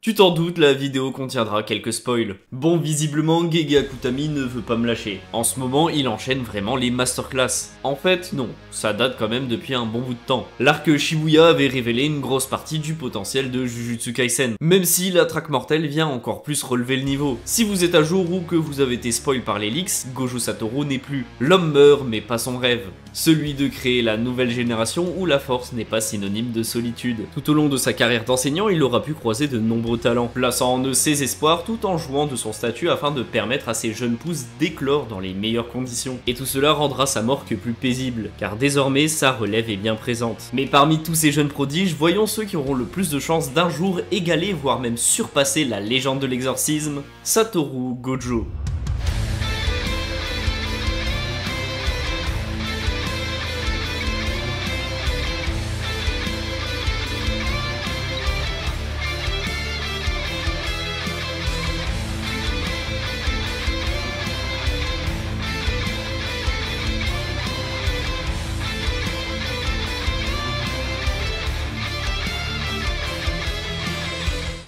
Tu t'en doutes, la vidéo contiendra quelques spoils. Bon, visiblement, Gege Akutami ne veut pas me lâcher. En ce moment, il enchaîne vraiment les masterclass. En fait, non, ça date quand même depuis un bon bout de temps. L'arc Shibuya avait révélé une grosse partie du potentiel de Jujutsu Kaisen, même si la traque mortelle vient encore plus relever le niveau. Si vous êtes à jour ou que vous avez été spoil par les leaks, Gojo Satoru n'est plus. L'homme meurt, mais pas son rêve. Celui de créer la nouvelle génération où la force n'est pas synonyme de solitude. Tout au long de sa carrière d'enseignant, il aura pu croiser de nombreux talents, plaçant en eux ses espoirs tout en jouant de son statut afin de permettre à ses jeunes pousses d'éclore dans les meilleures conditions. Et tout cela rendra sa mort que plus paisible, car désormais sa relève est bien présente. Mais parmi tous ces jeunes prodiges, voyons ceux qui auront le plus de chances d'un jour égaler voire même surpasser la légende de l'exorcisme, Satoru Gojo.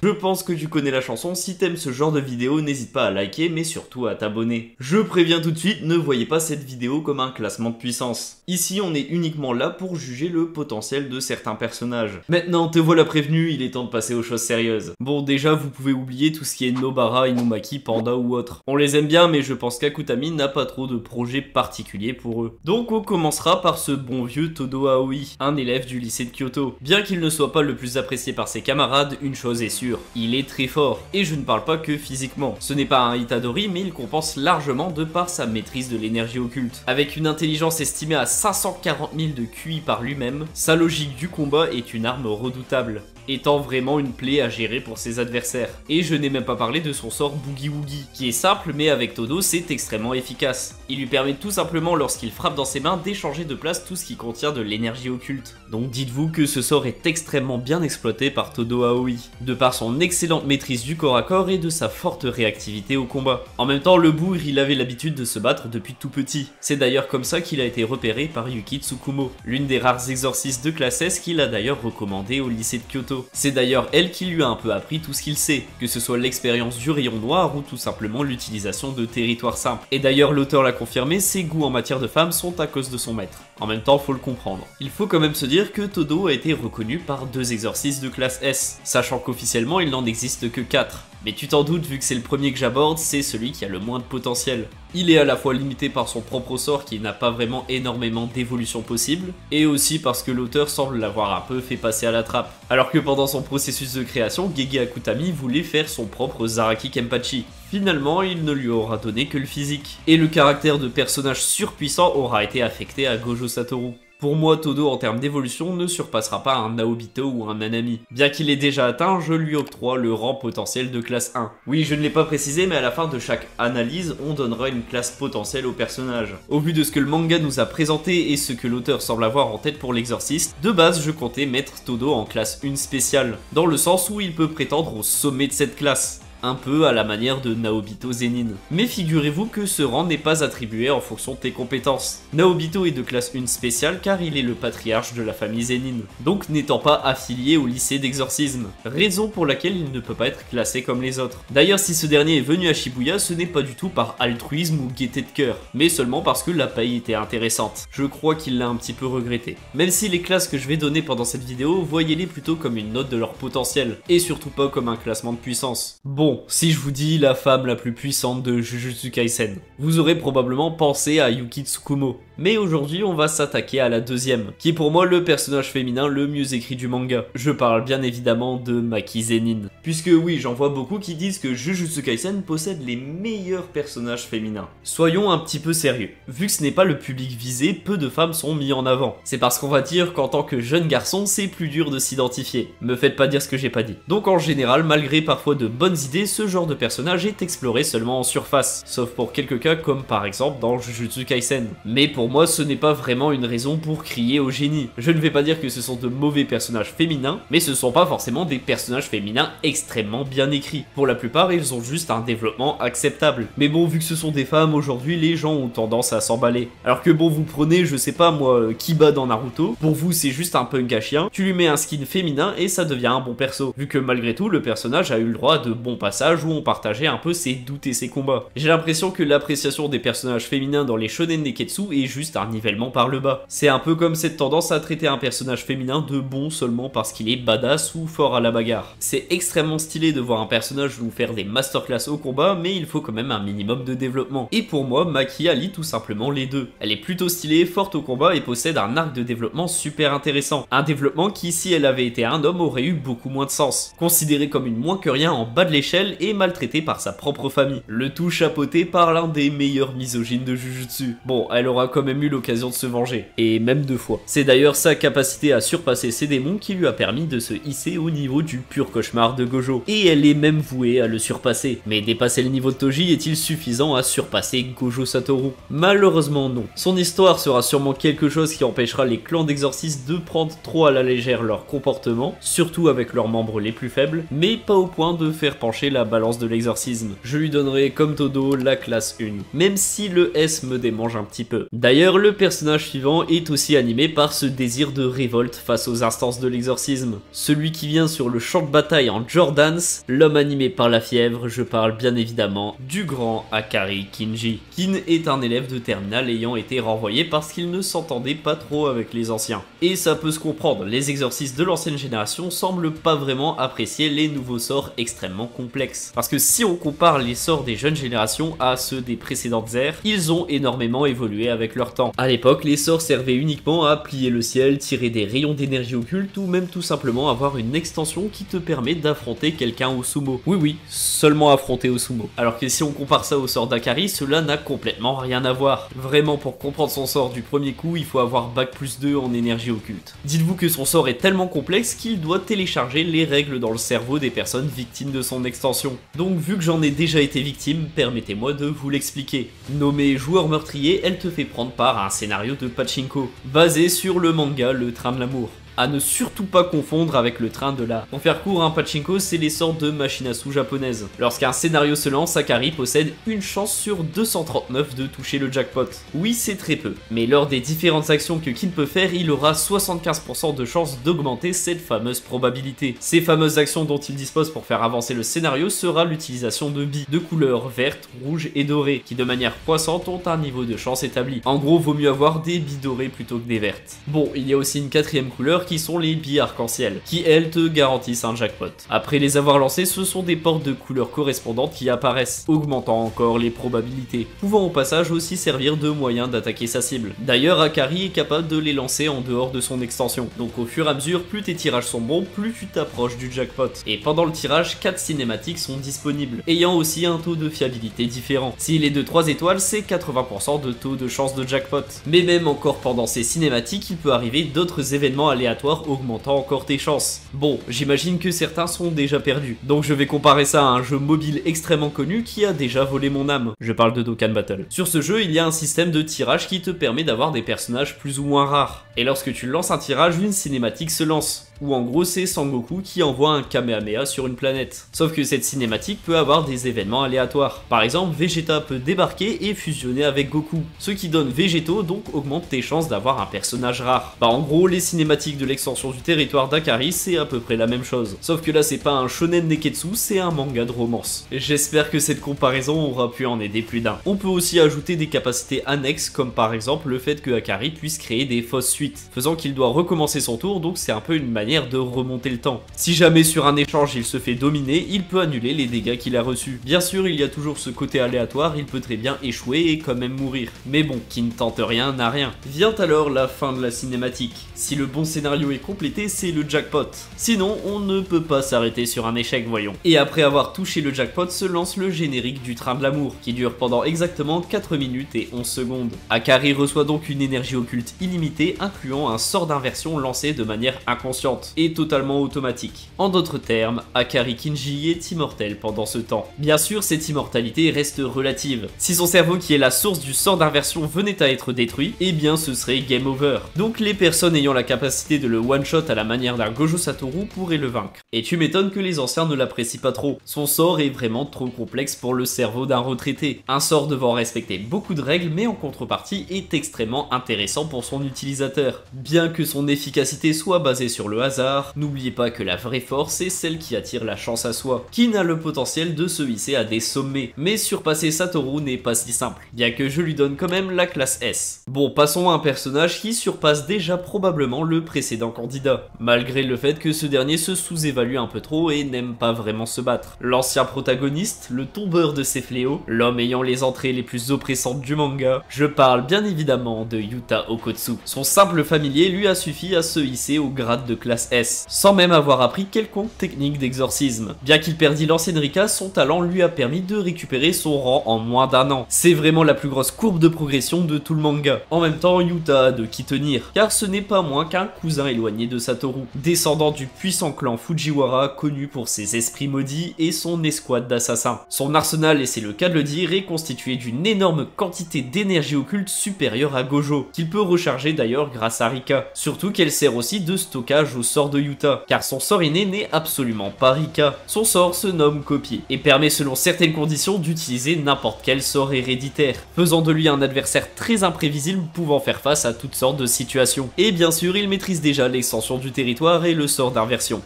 Je pense que tu connais la chanson, si t'aimes ce genre de vidéo, n'hésite pas à liker, mais surtout à t'abonner. Je préviens tout de suite, ne voyez pas cette vidéo comme un classement de puissance. Ici, on est uniquement là pour juger le potentiel de certains personnages. Maintenant, te voilà prévenu, il est temps de passer aux choses sérieuses. Bon, déjà, vous pouvez oublier tout ce qui est Nobara, Inumaki, Panda ou autre. On les aime bien, mais je pense qu'Akutami n'a pas trop de projets particuliers pour eux. Donc, on commencera par ce bon vieux Todo Aoi, un élève du lycée de Kyoto. Bien qu'il ne soit pas le plus apprécié par ses camarades, une chose est sûre. Il est très fort, et je ne parle pas que physiquement. Ce n'est pas un Itadori, mais il compense largement de par sa maîtrise de l'énergie occulte. Avec une intelligence estimée à 540 000 de QI par lui-même, sa logique du combat est une arme redoutable, étant vraiment une plaie à gérer pour ses adversaires. Et je n'ai même pas parlé de son sort Boogie Woogie, qui est simple, mais avec Todo c'est extrêmement efficace. Il lui permet tout simplement lorsqu'il frappe dans ses mains d'échanger de place tout ce qui contient de l'énergie occulte. Donc dites-vous que ce sort est extrêmement bien exploité par Todo Aoi, de par son excellente maîtrise du corps à corps et de sa forte réactivité au combat. En même temps, le bourre, il avait l'habitude de se battre depuis tout petit. C'est d'ailleurs comme ça qu'il a été repéré par Yuki Tsukumo, l'une des rares exorcistes de classe S qu'il a d'ailleurs recommandé au lycée de Kyoto. C'est d'ailleurs elle qui lui a un peu appris tout ce qu'il sait, que ce soit l'expérience du rayon noir ou tout simplement l'utilisation de territoires simples. Et d'ailleurs l'auteur l'a confirmé, ses goûts en matière de femmes sont à cause de son maître. En même temps, faut le comprendre. Il faut quand même se dire que Todo a été reconnu par 2 exorcistes de classe S, sachant qu'officiellement il n'en existe que 4. Mais tu t'en doutes, vu que c'est le premier que j'aborde, c'est celui qui a le moins de potentiel. Il est à la fois limité par son propre sort qui n'a pas vraiment énormément d'évolution possible, et aussi parce que l'auteur semble l'avoir un peu fait passer à la trappe. Alors que pendant son processus de création, Gege Akutami voulait faire son propre Zaraki Kenpachi. Finalement, il ne lui aura donné que le physique. Et le caractère de personnage surpuissant aura été affecté à Gojo Satoru. Pour moi, Todo en termes d'évolution ne surpassera pas un Naobito ou un Nanami. Bien qu'il ait déjà atteint, je lui octroie le rang potentiel de classe 1. Oui, je ne l'ai pas précisé, mais à la fin de chaque analyse, on donnera une classe potentielle au personnage. Au vu de ce que le manga nous a présenté et ce que l'auteur semble avoir en tête pour l'exorciste, de base je comptais mettre Todo en classe 1 spéciale, dans le sens où il peut prétendre au sommet de cette classe. Un peu à la manière de Naobito Zenin. Mais figurez-vous que ce rang n'est pas attribué en fonction de tes compétences. Naobito est de classe 1 spéciale car il est le patriarche de la famille Zenin, donc n'étant pas affilié au lycée d'exorcisme, raison pour laquelle il ne peut pas être classé comme les autres. D'ailleurs, si ce dernier est venu à Shibuya, ce n'est pas du tout par altruisme ou gaieté de cœur, mais seulement parce que la paye était intéressante. Je crois qu'il l'a un petit peu regretté. Même si les classes que je vais donner pendant cette vidéo, voyez-les plutôt comme une note de leur potentiel, et surtout pas comme un classement de puissance. Bon, si je vous dis la femme la plus puissante de Jujutsu Kaisen, vous aurez probablement pensé à Yuki Tsukumo. Mais aujourd'hui, on va s'attaquer à la deuxième, qui est pour moi le personnage féminin le mieux écrit du manga. Je parle bien évidemment de Maki Zenin. Puisque oui, j'en vois beaucoup qui disent que Jujutsu Kaisen possède les meilleurs personnages féminins. Soyons un petit peu sérieux. Vu que ce n'est pas le public visé, peu de femmes sont mis en avant. C'est parce qu'on va dire qu'en tant que jeune garçon, c'est plus dur de s'identifier. Me faites pas dire ce que j'ai pas dit. Donc en général, malgré parfois de bonnes idées, ce genre de personnage est exploré seulement en surface. Sauf pour quelques cas comme par exemple dans Jujutsu Kaisen. Mais pour pour moi ce n'est pas vraiment une raison pour crier au génie. Je ne vais pas dire que ce sont de mauvais personnages féminins, mais ce sont pas forcément des personnages féminins extrêmement bien écrits. Pour la plupart, ils ont juste un développement acceptable. Mais bon, vu que ce sont des femmes, aujourd'hui les gens ont tendance à s'emballer. Alors que bon, vous prenez, je sais pas moi, Kiba dans Naruto, pour vous c'est juste un punk à chien, tu lui mets un skin féminin et ça devient un bon perso. Vu que malgré tout, le personnage a eu le droit à de bons passages où on partageait un peu ses doutes et ses combats. J'ai l'impression que l'appréciation des personnages féminins dans les shonen neketsu est juste un nivellement par le bas. C'est un peu comme cette tendance à traiter un personnage féminin de bon seulement parce qu'il est badass ou fort à la bagarre. C'est extrêmement stylé de voir un personnage nous faire des masterclass au combat, mais il faut quand même un minimum de développement. Et pour moi, Maki allie tout simplement les deux. Elle est plutôt stylée, forte au combat et possède un arc de développement super intéressant. Un développement qui, si elle avait été un homme, aurait eu beaucoup moins de sens. Considérée comme une moins que rien en bas de l'échelle et maltraitée par sa propre famille. Le tout chapeauté par l'un des meilleurs misogynes de Jujutsu. Bon, elle aura quand même eu l'occasion de se venger. Et même 2 fois. C'est d'ailleurs sa capacité à surpasser ses démons qui lui a permis de se hisser au niveau du pur cauchemar de Gojo. Et elle est même vouée à le surpasser. Mais dépasser le niveau de Toji est-il suffisant à surpasser Gojo Satoru? Malheureusement non. Son histoire sera sûrement quelque chose qui empêchera les clans d'exorcistes de prendre trop à la légère leur comportement, surtout avec leurs membres les plus faibles, mais pas au point de faire pencher la balance de l'exorcisme. Je lui donnerai comme Todo la classe 1, même si le S me démange un petit peu. D'ailleurs, le personnage suivant est aussi animé par ce désir de révolte face aux instances de l'exorcisme. Celui qui vient sur le champ de bataille en Jordans, l'homme animé par la fièvre, je parle bien évidemment du grand Akari Kinji. Kin est un élève de terminale ayant été renvoyé parce qu'il ne s'entendait pas trop avec les anciens. Et ça peut se comprendre, les exorcistes de l'ancienne génération semblent pas vraiment apprécier les nouveaux sorts extrêmement complexes. Parce que si on compare les sorts des jeunes générations à ceux des précédentes ères, ils ont énormément évolué avec leur temps. À l'époque, les sorts servaient uniquement à plier le ciel, tirer des rayons d'énergie occulte ou même tout simplement avoir une extension qui te permet d'affronter quelqu'un au sumo. Oui, seulement affronter au sumo. Alors que si on compare ça au sort d'Akari, cela n'a complètement rien à voir. Vraiment, pour comprendre son sort du premier coup, il faut avoir bac+2 en énergie occulte. Dites-vous que son sort est tellement complexe qu'il doit télécharger les règles dans le cerveau des personnes victimes de son extension. Donc vu que j'en ai déjà été victime, permettez-moi de vous l'expliquer. Nommée joueur meurtrier, elle te fait prendre part à un scénario de pachinko, basé sur le manga Le Train de l'amour. À ne surtout pas confondre avec le train de la. Pour faire court, un pachinko, c'est les sortes de machines à sous japonaises. Lorsqu'un scénario se lance, Akari possède une chance sur 239 de toucher le jackpot. Oui, c'est très peu, mais lors des différentes actions que Kin peut faire, il aura 75% de chance d'augmenter cette fameuse probabilité. Ces fameuses actions dont il dispose pour faire avancer le scénario sera l'utilisation de billes de couleurs vertes, rouges et dorées, qui de manière croissante ont un niveau de chance établi. En gros, vaut mieux avoir des billes dorées plutôt que des vertes. Bon, il y a aussi une 4e couleur qui sont les billes arc-en-ciel, qui elles te garantissent un jackpot. Après les avoir lancées, ce sont des portes de couleurs correspondantes qui apparaissent, augmentant encore les probabilités, pouvant au passage aussi servir de moyen d'attaquer sa cible. D'ailleurs, Akari est capable de les lancer en dehors de son extension, donc au fur et à mesure, plus tes tirages sont bons, plus tu t'approches du jackpot. Et pendant le tirage, 4 cinématiques sont disponibles, ayant aussi un taux de fiabilité différent. S'il est de 3 étoiles, c'est 80% de taux de chance de jackpot. Mais même encore pendant ces cinématiques, il peut arriver d'autres événements aléatoires augmentant encore tes chances. Bon, j'imagine que certains sont déjà perdus, donc je vais comparer ça à un jeu mobile extrêmement connu qui a déjà volé mon âme. Je parle de Dokkan Battle. Sur ce jeu, il y a un système de tirage qui te permet d'avoir des personnages plus ou moins rares. Et lorsque tu lances un tirage, une cinématique se lance. Où en gros c'est Sangoku qui envoie un Kamehameha sur une planète. Sauf que cette cinématique peut avoir des événements aléatoires. Par exemple, Vegeta peut débarquer et fusionner avec Goku. Ce qui donne Végétaux, donc augmente tes chances d'avoir un personnage rare. Bah en gros, les cinématiques de l'extension du territoire d'Akari, c'est à peu près la même chose. Sauf que là c'est pas un shonen neketsu, c'est un manga de romance. J'espère que cette comparaison aura pu en aider plus d'un. On peut aussi ajouter des capacités annexes, comme par exemple le fait que Akari puisse créer des fausses suites, faisant qu'il doit recommencer son tour, donc c'est un peu une manière de remonter le temps. Si jamais sur un échange il se fait dominer, il peut annuler les dégâts qu'il a reçus. Bien sûr, il y a toujours ce côté aléatoire, il peut très bien échouer et quand même mourir. Mais bon, qui ne tente rien n'a rien. Vient alors la fin de la cinématique. Si le bon scénario est complété, c'est le jackpot. Sinon, on ne peut pas s'arrêter sur un échec, voyons. Et après avoir touché le jackpot, se lance le générique du train de l'amour, qui dure pendant exactement 4 minutes et 11 secondes. Akari reçoit donc une énergie occulte illimitée, incluant un sort d'inversion lancé de manière inconsciente. instante et totalement automatique. En d'autres termes, Akari Kinji est immortel pendant ce temps. Bien sûr, cette immortalité reste relative. Si son cerveau qui est la source du sort d'inversion venait à être détruit, eh bien ce serait game over. Donc les personnes ayant la capacité de le one-shot à la manière d'un Gojo Satoru pourraient le vaincre. Et tu m'étonnes que les anciens ne l'apprécient pas trop. Son sort est vraiment trop complexe pour le cerveau d'un retraité. Un sort devant respecter beaucoup de règles mais en contrepartie est extrêmement intéressant pour son utilisateur. Bien que son efficacité soit basée sur le hasard, n'oubliez pas que la vraie force est celle qui attire la chance à soi, qui n'a le potentiel de se hisser à des sommets. Mais surpasser Satoru n'est pas si simple, bien que je lui donne quand même la classe S. Bon, passons à un personnage qui surpasse déjà probablement le précédent candidat, malgré le fait que ce dernier se sous-évalue un peu trop et n'aime pas vraiment se battre. L'ancien protagoniste, le tombeur de ses fléaux, l'homme ayant les entrées les plus oppressantes du manga, je parle bien évidemment de Yuta Okkotsu. Son simple familier lui a suffi à se hisser au grade de classe S, sans même avoir appris quelconque technique d'exorcisme. Bien qu'il perdit l'ancienne Rika, son talent lui a permis de récupérer son rang en moins d'un an. C'est vraiment la plus grosse courbe de progression de tout le manga. En même temps, Yuta a de qui tenir, car ce n'est pas moins qu'un cousin éloigné de Satoru, descendant du puissant clan Fujiwara connu pour ses esprits maudits et son escouade d'assassins. Son arsenal, et c'est le cas de le dire, est constitué d'une énorme quantité d'énergie occulte supérieure à Gojo, qu'il peut recharger d'ailleurs grâce à Rika. Surtout qu'elle sert aussi de stockage au sort de Yuta, car son sort inné n'est absolument pas Rika. Son sort se nomme Copier, et permet selon certaines conditions d'utiliser n'importe quel sort héréditaire, faisant de lui un adversaire très imprévisible pouvant faire face à toutes sortes de situations. Et bien sûr, il maîtrise déjà l'extension du territoire et le sort d'inversion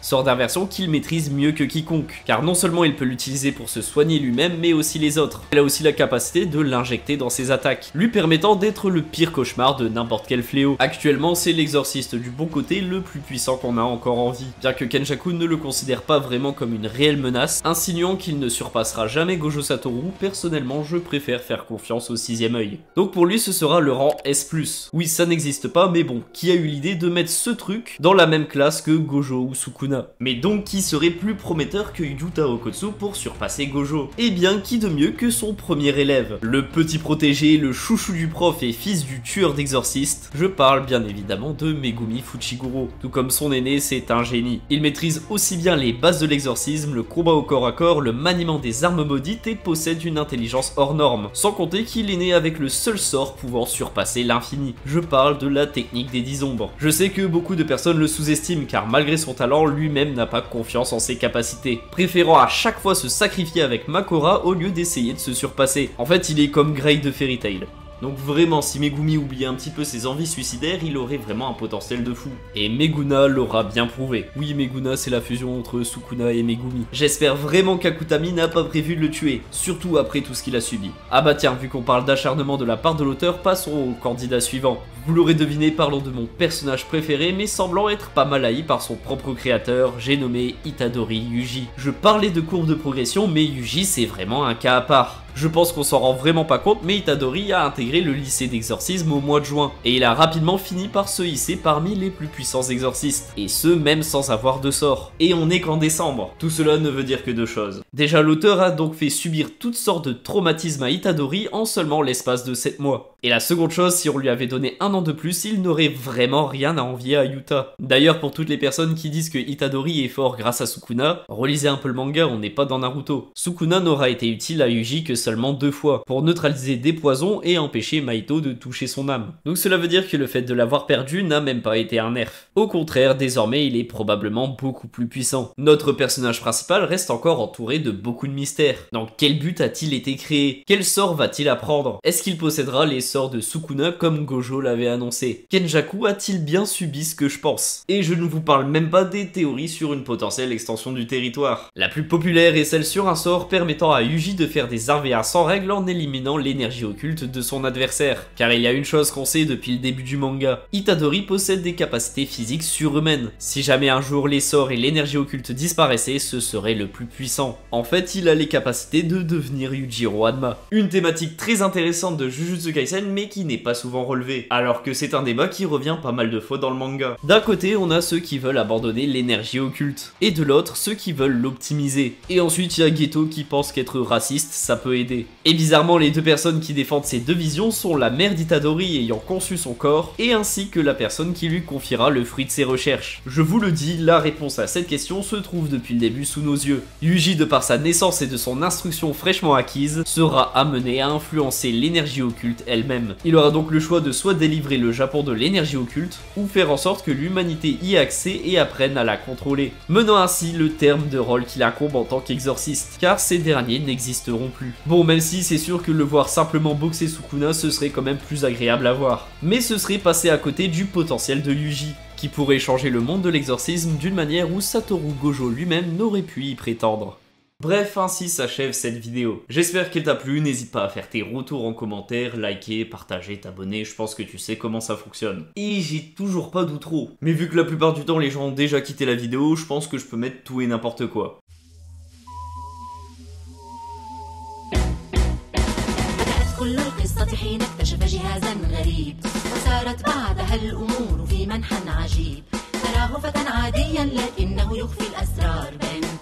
qu'il maîtrise mieux que quiconque, car non seulement il peut l'utiliser pour se soigner lui-même, mais aussi les autres. Il a aussi la capacité de l'injecter dans ses attaques, lui permettant d'être le pire cauchemar de n'importe quel fléau. Actuellement, c'est l'exorciste du bon côté le plus puissant qu'on a encore en vie, bien que Kenjaku ne le considère pas vraiment comme une réelle menace, insinuant qu'il ne surpassera jamais Gojo Satoru. Personnellement, je préfère faire confiance au sixième œil. Donc pour lui, ce sera le rang S+. Oui, ça n'existe pas, mais bon, qui a eu l'idée de mettre ce truc dans la même classe que Gojo ou Sukuna? Mais donc, qui serait plus prometteur que Yuta Okkotsu pour surpasser Gojo? Eh bien, qui de mieux que son premier élève? Le petit protégé, le chouchou du prof et fils du tueur d'exorciste, je parle bien évidemment de Megumi Fuchiguro. Tout comme son aîné, c'est un génie. Il maîtrise aussi bien les bases de l'exorcisme, le combat au corps à corps, le maniement des armes maudites et possède une intelligence hors norme. Sans compter qu'il est né avec le seul sort pouvant surpasser l'infini. Je parle de la technique des 10 ombres. Je sais que beaucoup de personnes le sous-estiment car malgré son talent, lui-même n'a pas confiance en ses capacités, préférant à chaque fois se sacrifier avec Makora au lieu d'essayer de se surpasser. En fait, il est comme Grey de Fairy Tail. Donc vraiment, si Megumi oubliait un petit peu ses envies suicidaires, il aurait vraiment un potentiel de fou. Et Meguna l'aura bien prouvé. Oui, Meguna, c'est la fusion entre Sukuna et Megumi. J'espère vraiment qu'Akutami n'a pas prévu de le tuer, surtout après tout ce qu'il a subi. Ah bah tiens, vu qu'on parle d'acharnement de la part de l'auteur, passons au candidat suivant. Vous l'aurez deviné, parlons de mon personnage préféré, mais semblant être pas mal haï par son propre créateur, j'ai nommé Itadori Yuji. Je parlais de courbe de progression, mais Yuji c'est vraiment un cas à part. Je pense qu'on s'en rend vraiment pas compte, mais Itadori a intégré le lycée d'exorcisme au mois de juin, et il a rapidement fini par se hisser parmi les plus puissants exorcistes, et ce même sans avoir de sort. Et on est qu'en décembre. Tout cela ne veut dire que deux choses. Déjà, l'auteur a donc fait subir toutes sortes de traumatismes à Itadori en seulement l'espace de 7 mois. Et la seconde chose, si on lui avait donné un an de plus, il n'aurait vraiment rien à envier à Yuta. D'ailleurs, pour toutes les personnes qui disent que Itadori est fort grâce à Sukuna, relisez un peu le manga, on n'est pas dans Naruto. Sukuna n'aura été utile à Yuji que seulement 2 fois, pour neutraliser des poisons et empêcher Maito de toucher son âme. Donc cela veut dire que le fait de l'avoir perdu n'a même pas été un nerf. Au contraire, désormais il est probablement beaucoup plus puissant. Notre personnage principal reste encore entouré de beaucoup de mystères. Dans quel but a-t-il été créé? Quel sort va-t-il apprendre? Est-ce qu'il possédera les sorts de Sukuna comme Gojo l'avait annoncé? Kenjaku a-t-il bien subi ce que je pense? Et je ne vous parle même pas des théories sur une potentielle extension du territoire. La plus populaire est celle sur un sort permettant à Yuji de faire des armes sans règle en éliminant l'énergie occulte de son adversaire. Car il y a une chose qu'on sait depuis le début du manga, Itadori possède des capacités physiques surhumaines. Si jamais un jour les sorts et l'énergie occulte disparaissaient, ce serait le plus puissant. En fait, il a les capacités de devenir Yujiro Hanma. Une thématique très intéressante de Jujutsu Kaisen mais qui n'est pas souvent relevée. Alors alors que c'est un débat qui revient pas mal de fois dans le manga. D'un côté, on a ceux qui veulent abandonner l'énergie occulte, et de l'autre, ceux qui veulent l'optimiser. Et ensuite, il y a Geto qui pense qu'être raciste, ça peut aider. Et bizarrement, les deux personnes qui défendent ces deux visions sont la mère d'Itadori ayant conçu son corps, et ainsi que la personne qui lui confiera le fruit de ses recherches. Je vous le dis, la réponse à cette question se trouve depuis le début sous nos yeux. Yuji, de par sa naissance et de son instruction fraîchement acquise, sera amené à influencer l'énergie occulte elle-même. Il aura donc le choix de soit délivrer le Japon de l'énergie occulte, ou faire en sorte que l'humanité y ait accès et apprenne à la contrôler, menant ainsi le terme de rôle qu'il incombe en tant qu'exorciste, car ces derniers n'existeront plus. Bon, même si c'est sûr que le voir simplement boxer Sukuna, ce serait quand même plus agréable à voir. Mais ce serait passer à côté du potentiel de Yuji, qui pourrait changer le monde de l'exorcisme d'une manière où Satoru Gojo lui-même n'aurait pu y prétendre. Bref, ainsi s'achève cette vidéo. J'espère qu'elle t'a plu, n'hésite pas à faire tes retours en commentaire, liker, partager, t'abonner, je pense que tu sais comment ça fonctionne. Et j'ai toujours pas d'outro. Mais vu que la plupart du temps les gens ont déjà quitté la vidéo, je pense que je peux mettre tout et n'importe quoi. كل القصة حين اكتشف جهازا غريب وسارت بعدها الأمور في منحى عجيب تراه فتى عاديا لكنه يخفي الأسرار بين